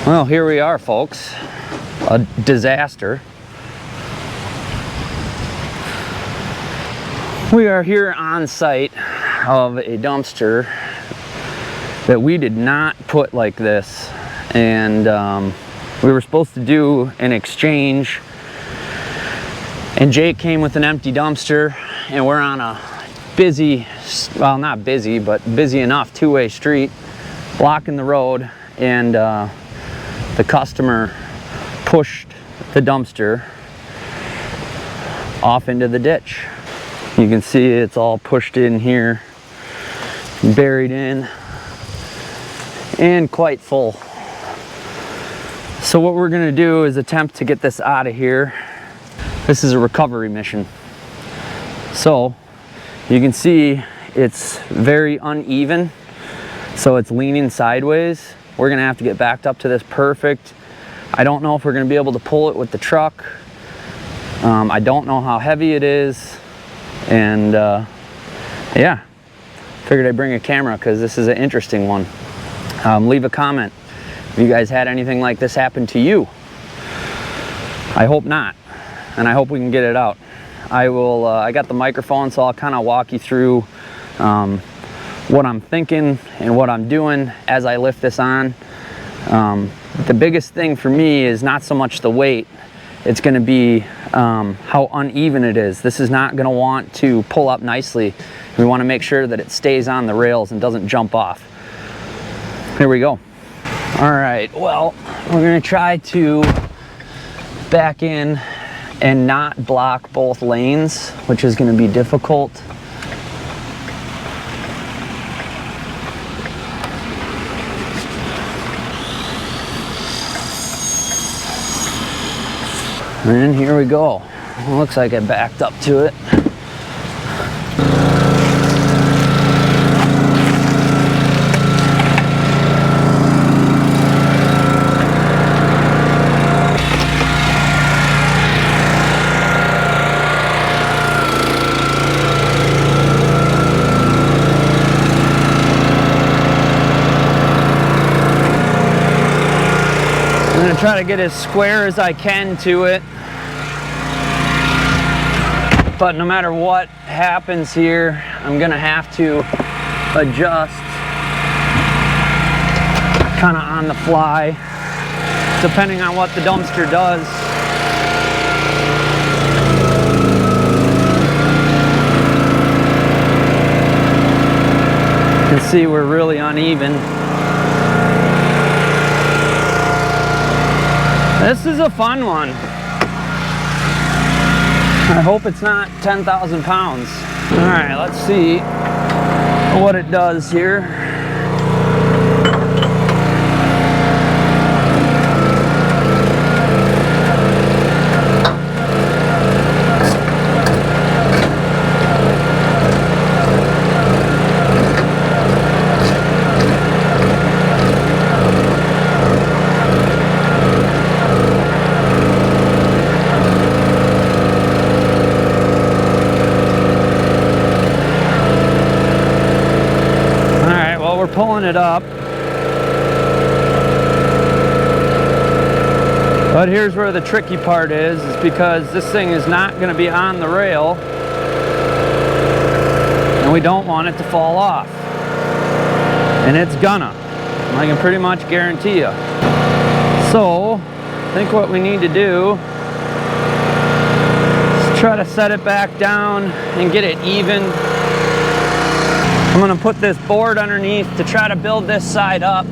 Well, here we are, folks. A disaster. We are here on site of a dumpster that we did not put like this, and we were supposed to do an exchange, and Jake came with an empty dumpster, and we're on a busy, well, not busy, but busy enough two-way street blocking the road, and the customer pushed the dumpster off into the ditch. You can see it's all pushed in here, buried in, and quite full. So what we're gonna do is attempt to get this out of here. This is a recovery mission. So you can see it's very uneven, so it's leaning sideways. We're gonna have to get backed up to this perfect. I don't know if we're gonna be able to pull it with the truck. I don't know how heavy it is. And yeah, figured I'd bring a camera because this is an interesting one. Leave a comment if you guys had anything like this happen to you. I hope not, and I hope we can get it out. I got the microphone, so I'll kind of walk you through what I'm thinking and what I'm doing as I lift this on. The biggest thing for me is not so much the weight, it's going to be how uneven it is. This is not going to want to pull up nicely. We want to make sure that it stays on the rails and doesn't jump off. Here we go. All right, well, we're going to try to back in and not block both lanes, which is going to be difficult. And here we go. Looks like I backed up to it. I'm gonna try to get as square as I can to it. But no matter what happens here, I'm gonna have to adjust kind of on the fly, depending on what the dumpster does. You can see we're really uneven. This is a fun one. I hope it's not 10,000 pounds. All right, let's see what it does here. Pulling it up, but here's where the tricky part is because this thing is not going to be on the rail, and we don't want it to fall off, and it's gonna. I can pretty much guarantee you. So I think what we need to do is try to set it back down and get it even. I'm gonna put this board underneath to try to build this side up.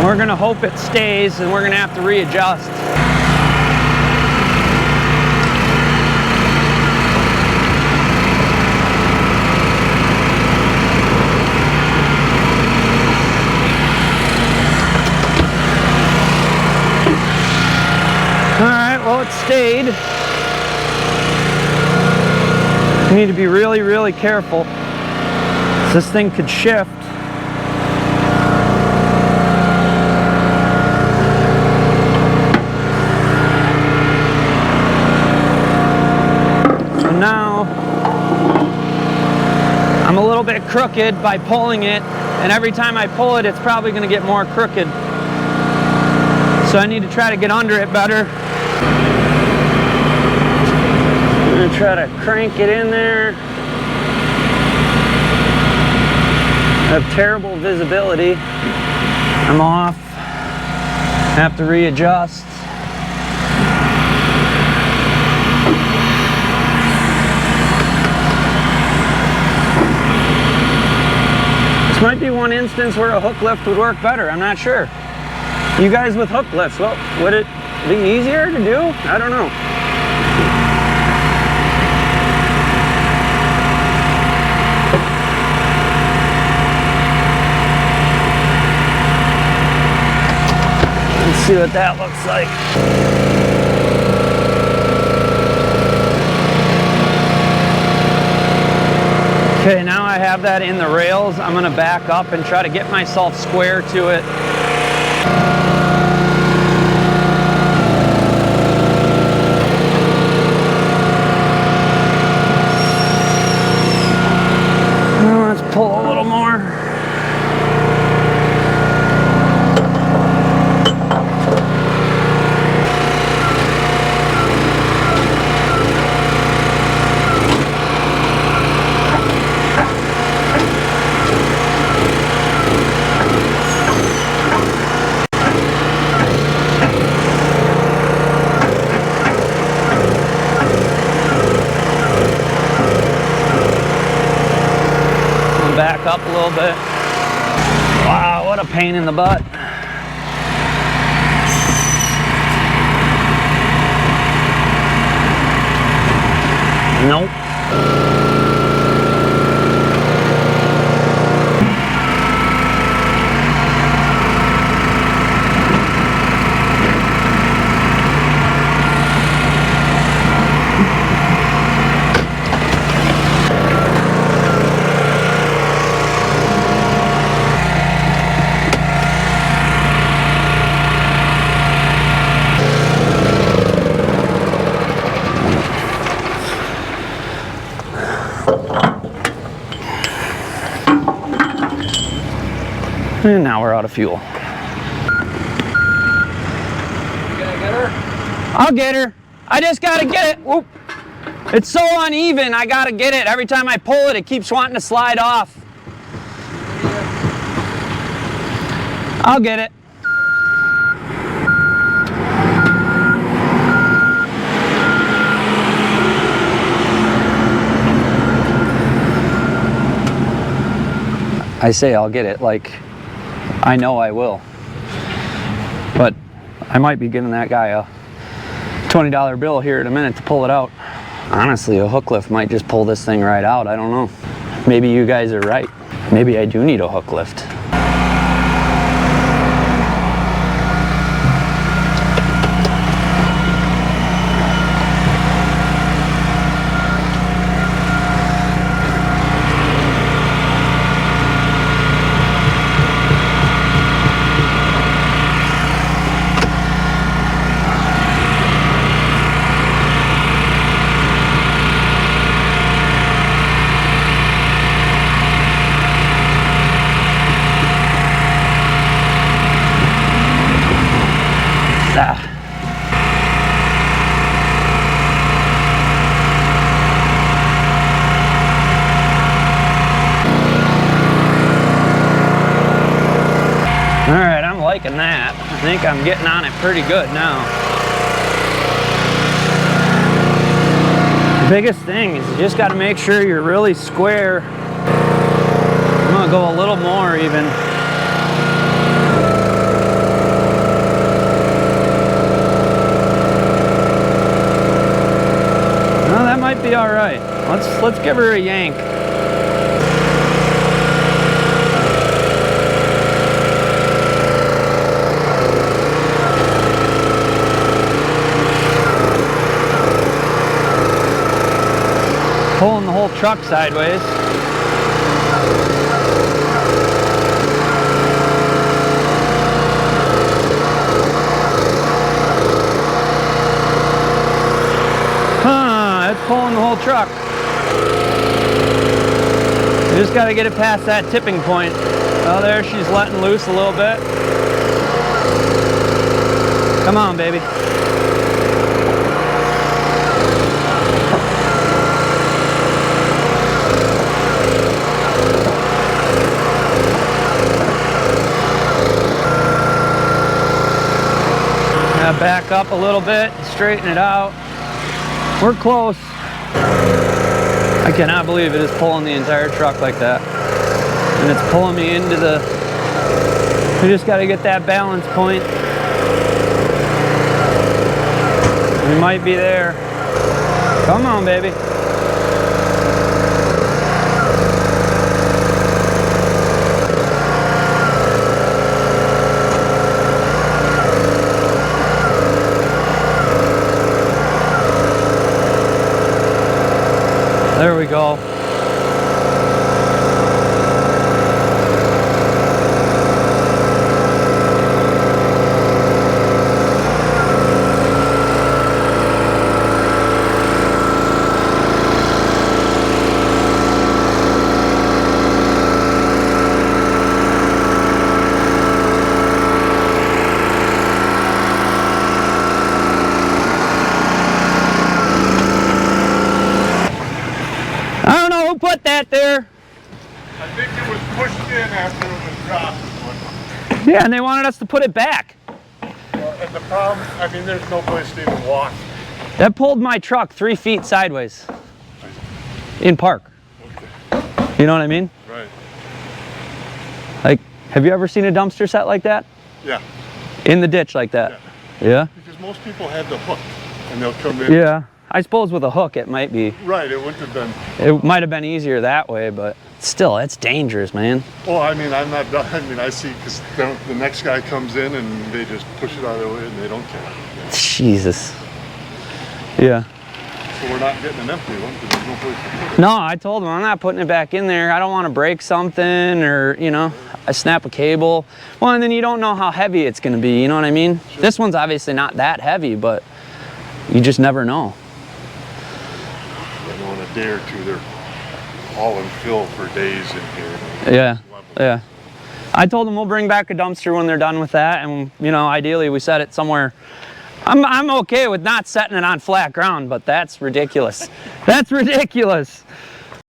We're gonna hope it stays, and we're gonna have to readjust. Well, it stayed. You need to be really, really careful. This thing could shift. So now I'm a little bit crooked by pulling it, and every time I pull it, it's probably going to get more crooked. So I need to try to get under it better. I'm going to try to crank it in there. I have terrible visibility. I'm off. Have to readjust. This might be one instance where a hook lift would work better. I'm not sure. You guys with hook lifts, well, would it be easier to do? I don't know. Let's see what that looks like. Okay, now I have that in the rails. I'm gonna back up and try to get myself square to it. Now let's pull a little more. Back up a little bit. Wow, what a pain in the butt. Nope. And now we're out of fuel. You gonna get her? I'll get her. I just gotta get it. Whoop. It's so uneven, I gotta get it. Every time I pull it, it keeps wanting to slide off. I'll get it. I say I'll get it like I know I will. But I might be giving that guy a $20 bill here in a minute to pull it out. Honestly, a hook lift might just pull this thing right out. I don't know. Maybe you guys are right. Maybe I do need a hook lift. Alright, I'm liking that. I think I'm getting on it pretty good now. The biggest thing is you just got to make sure you're really square. I'm going to go a little more even. No, that might be alright. Let's give her a yank. Pulling the whole truck sideways. It's pulling the whole truck. It Just got to get it past that tipping point. Oh, there she's letting loose a little bit. Come on, baby. Now back up a little bit, straighten it out. We're close. I cannot believe it is pulling the entire truck like that. And it's pulling me into the... We just got to get that balance point. We might be there. Come on, baby. There we go. Put that there. I think it was pushed in after it was dropped. Yeah, and they wanted us to put it back. And the problem, I mean, there's no place to even walk. That pulled my truck 3 feet sideways in park. Okay. You know what I mean? Right. Like, have you ever seen a dumpster set like that? Yeah. In the ditch like that? Yeah? Because most people had the hook and they'll come in. Yeah. I suppose with a hook it might be. Right, it wouldn't have been. It might have been easier that way, but still, it's dangerous, man. Well, I mean, I'm not done. I mean, I see, because the next guy comes in and they just push it out of the way and they don't care. Jesus. Yeah. So we're not getting an empty one because there's no place to put it. No, I told him I'm not putting it back in there. I don't want to break something or, you know, I snap a cable. Well, and then you don't know how heavy it's going to be, you know what I mean? Sure. This one's obviously not that heavy, but you just never know. You know, in a day or two, they're all in fill for days in here. Yeah, yeah. I told them we'll bring back a dumpster when they're done with that, and you know, ideally we set it somewhere. I'm okay with not setting it on flat ground, but that's ridiculous. That's ridiculous.